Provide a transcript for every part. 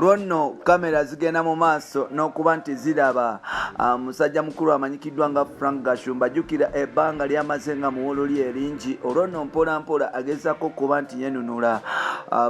olwo nno kamera zigenda mu maaso n'okuba nti ziraba musajja mukulu amanyikiddwa nga Frank Gashumba. Jjukira ebbanga lyamaze nga muwolo lyeringi, olwo nno mpola mpola agezaako okuba nti yenunula.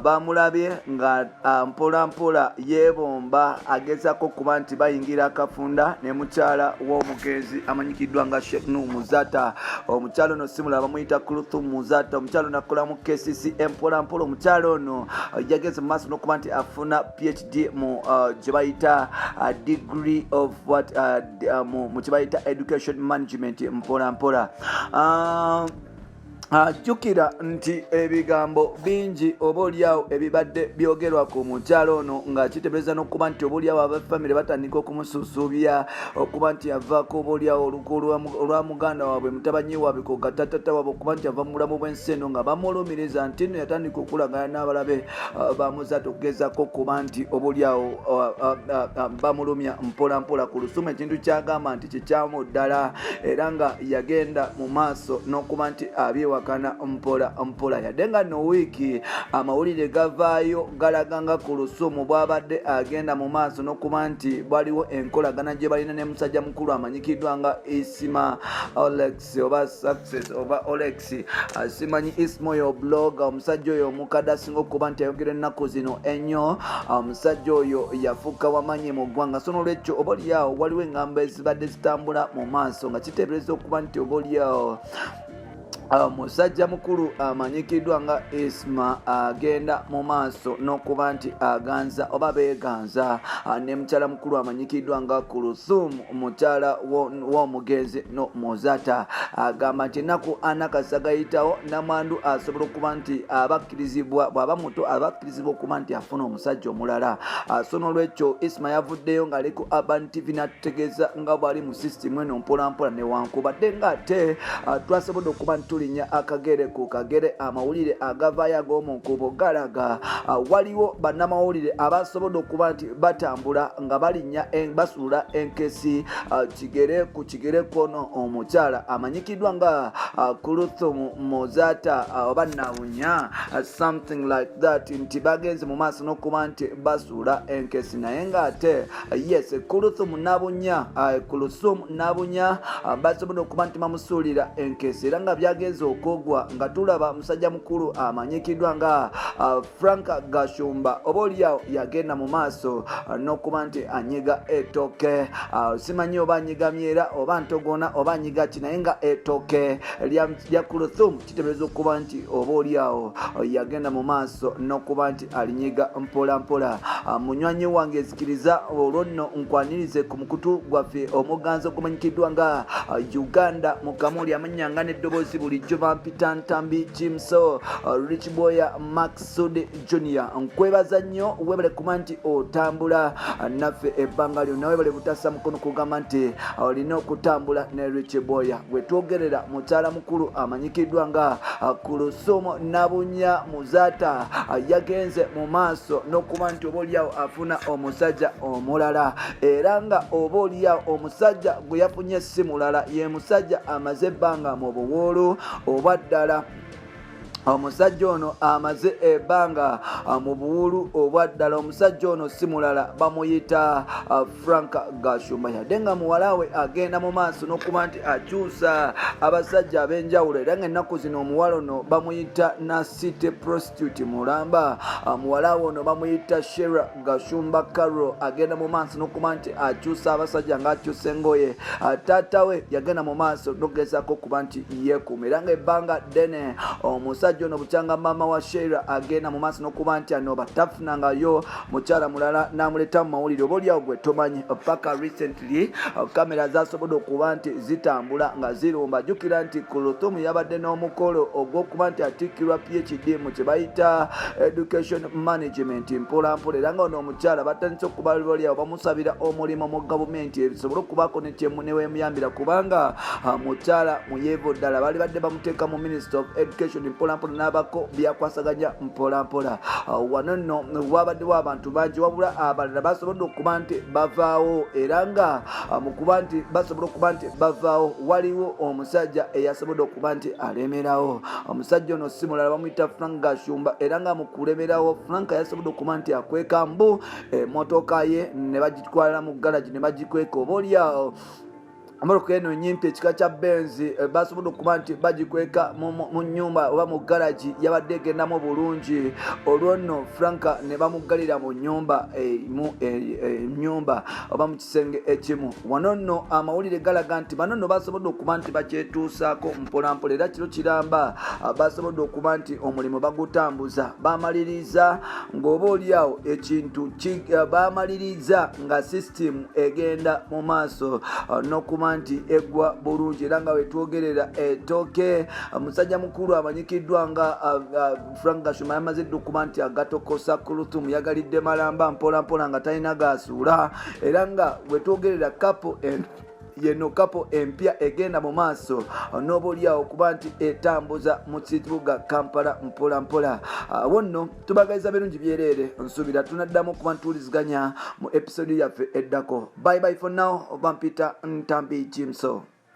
Bamulabye nga mpola mpola yeebomba agezaako okuba nti bayingira akafunda ne mukyala w'omugenzi amanyikiddwa nga Sheikh Nuh Muzata. Omukyalo ono simulaba bamuyita Kulthum Muzata. Omukyalo ono akola mu KCC mpola mpola. Omukyalo ono yageze mu maaso n'okuba nti afuna PhD mu gye bayita degree of what mu kye bayita education management mpola mpola. Jjukira nti ebigambo bingi obaoliawo ebibadde byogerwa ku mukyalo ono nga kitebereza n'okuba nti obaoliawo abafamire batandika okumususuubya okuba nti avaako obaoliawo oluku olwa muganda waabwe mutabanyi waabwe ko gatatata waabwe okuba nti ava mu bulamu bw'ensi eno nga bamulumiriza nti nno yatandika okulagana n'abalabe bamuzata okugezaako okuba nti obaoliawo bamulumya mpola mpola ku lusumu. Ekintu kyagamba nti kikyamu ddala era nga yagenda mu maaso n'okuba nti abyewa kana mpola mpola. Yadde nga no wiiki amawulire gavaayo galaganga ku lusumu bw'abadde agenda mu maaso n'okuba nti waliwo enkolagana gye balina ne musajja mukulu amanyikiddwa nga Isma Olex oba Success oba Olex. Simanyi Isma oyo blogger, omusajja oyo omukadde asinga okuba nti ayogera ennaku zino ennyo. Omusajja oyo yafuuka wamanyi mu ggwanga, so n'olwekyo obaoliawo waliwo engambo ezibadde zitambula mu maaso nga kiteebereza okuba nti obaoliawo musajja mukulu amanyikiddwa nga Isma agenda mu maaso n'okuba nti aganza oba beeganza ne mukyala mukulu amanyikiddwa nga Kulthum mukyala w'omugenzi no Muzata. Agamba nti ennaku anakasa gayitawo namwandu asobola okuba nti abakkirizibwa bw'aba muto abakkirizibwa okuba nti afuna omusajja omulala. So n'olwekyo Isma yavuddeyo ng'ali ku Urban TV n'atutegeeza nga bw'ali mu system eno mpola mpola newankubadde ng'ate twasobodde okuba nti tulinnya akagere ku kagere. Amawulire agavaayo ag'omunkubo galaga waliwo bannamawulire abasobodde okuba nti batambula nga balinnya basuula enkesi kigere ku kigere kono omukyala amanyikiddwa nga Kulthum Muzata oba Nawunya something like that, nti bagenze mu maaso n'okuba nti basuula enkesi naye ng'ate yes Kulthum Nabunya basobodde okuba nti bamusuulira enkesi era nga byagenze okogwa nga tulaba musajja mukulu amanyikiddwa nga Frank Gashumba obaoliawo yagenda mu maaso n'okuba nti anyiga etooke. Simanyi oba anyiga myera oba ntogona oba anyiga ki naye nga etooke lya Kulthum kitebereza okuba nti obaoliawo yagenda mu maaso n'okuba nti alinyiga mpola mpola. Munywanyi wange ezikiriza olwo nno nkwanirize ku mukutu gwaffe omuganzi okumanyikiddwa nga Uganda mukamuli amanyanga n'eddoboozi bulijjo bampita Ntambi Jimso Rich Boya Maxud Junior. Nkwebaza nnyo webale kuba nti otambula naffe ebbanga lyonna, webale butassa mukono kugamba nti olina okutambula ne Rich Boya. Wetwogerera mukyala mukulu amanyikiddwa nga Kulthum Nabunya Muzata yagenze mu maaso n'okuba nti obaoliawo afuna omusajja omulala era nga obaoliawo omusajja gwe yafunye si mulala ye musajja amaze ebbanga mu buwuulu oba ddala omusajja ono amaze ebbanga mu buwulu obwaddala. Omusajja ono si mulala bamuyita Frank Gashumba. Yadde nga muwalawe agenda mu maaso n'okuba nti akyusa abasajja ab'enjawulo era nga ennaku zino omuwala ono bamuyita Nasite prostitute mulamba. Muwalawe ono bamuyita Shera Gashumba Carol. Agenda mu maaso n'okuba nti akyusa abasajja ng'akyusa engoye. Taata we yagenda mu maaso n'okugezaako okuba nti yeekuuma era nga ebbanga ddene omusajja ono bukyanga mama wa Sheila agenda mu maaso n'okuba nti anoba tafunangayo mukyala mulala n'amuleta mu mawulire obaoliawo gwe tomanyi paka recently kamera zasobodde okuba nti zitambula nga zirumba. Jjukira nti Kulthum yabadde n'omukolo ogw'okuba nti atikkirwa PhD mu kye bayita education management mpola mpola era nga ono omukyala batandise okuba obaoliawo bamusabira omulimu mu gavumenti ebisobole okubaako newemuyambira kubanga mukyala muyeevo ddala bali badde bamuteeka mu Ministry of Education mpola mpolampola n'abako byakwasaganya mpolampola. Wano nno wabaddewo abantu bangi wabula abalala basobodde okuba nti bavaawo era nga mu kuba nti basobola okuba nti bavaawo waliwo omusajja eyasobodde okuba nti alemerawo. Omusajja ono si mulala bamuyita Frank Gashumba era nga mu kulemerawo Frank yasobodde okuba nti akweka mbu emmotoka ye ne bagitwala mu garage ne bagikweka obaolyawo Amoroka eno nyimpi ekika kya Benz basobodde okuba nti bagikweka mu nnyumba oba mu garage yabadde egendamu bulungi. Olwo nno Franka ne bamugalira mu nnyumba ennyumba oba mu kisenge ekimu. Wano nno amawulire galaga nti bano nno basobodde okuba nti bakyetuusaako mpolampola era kiro kiramba basobodde okuba nti omulimu bagutambuza bamaliriza ng'oba oliawo ekintu bamaliriza nga system egenda mu maaso n'okuba nti egwa bulungi era nga wetwogerera etooke. Musajja mukulu amanyikiddwa nga Frank Gashumba yamazidde okuba nti agatokosa kulutumu yagalidde malamba mpolampola nga talina gasuula era nga wetwogerera kapo yeno kapo empya egenda mu maaso n'oba oliawo okuba nti etambuza mu kibuga Kampala mpolampola. Awo nno tubagaliza birungi byereere nsuubira tunaddamu okuba ntuwuliziganya mu episode yaffe eddako. Bye bye for now. Oba Peter Ntambi Jimso.